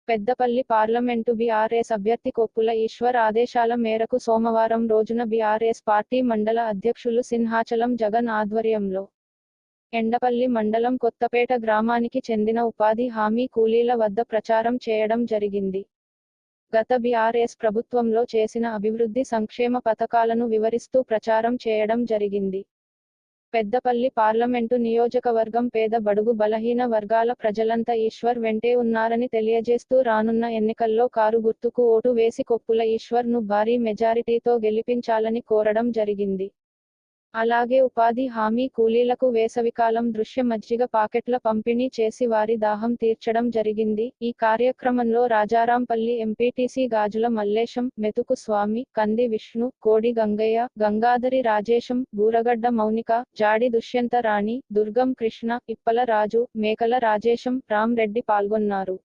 Peddapalli parliament BRS అభ్యర్థి కొప్పుల ఈశ్వర్ ఆదేశాల మేరకు సోమవారం రోజున బీఆర్ఎస్ పార్టీ మండల అధ్యక్షులు సింహాచలం జగన్ ఆధ్వర్యంలో ఎండపల్లి మండలం కొత్తపేట గ్రామానికి చెందిన ఉపాధి హామీ కూలీల వద్ద ప్రచారం చేయడం జరిగింది. గత బీఆర్ఎస్ ప్రభుత్వంలో చేసిన అభివృద్ధి సంక్షేమ పథకాలను వివరిస్తూ ప్రచారం చేయడం జరిగింది. పెద్దపల్లి పార్లమెంటు నియోజకవర్గం పేద బడుగు బలహీన వర్గాల ప్రజలంతా ఈశ్వర్ వెంటే ఉన్నారని తెలియజేస్తూ రానున్న ఎన్నికల్లో కారు గుర్తుకు ఓటు వేసి కొప్పుల ఈశ్వర్ ను భారీ మెజారిటీతో గెలిపించాలని కోరడం జరిగింది. అలాగే ఉపాధి హామీ కూలీలకు వేసవికాలం దృశ్య మజ్జిగ పాకెట్ల పంపిణీ చేసి వారి దాహం తీర్చడం జరిగింది. ఈ కార్యక్రమంలో రాజారాంపల్లి ఎంపీటీసీ గాజుల మల్లేశం, మెతుకు స్వామి, కంది విష్ణు, కోడి గంగయ్య, గంగాధరి రాజేశం, బూరగడ్డ మౌనిక, జాడి దుష్యంత రాణి, దుర్గం కృష్ణ, ఇప్పల రాజు, మేకల రాజేశం, రామ్ రెడ్డి పాల్గొన్నారు.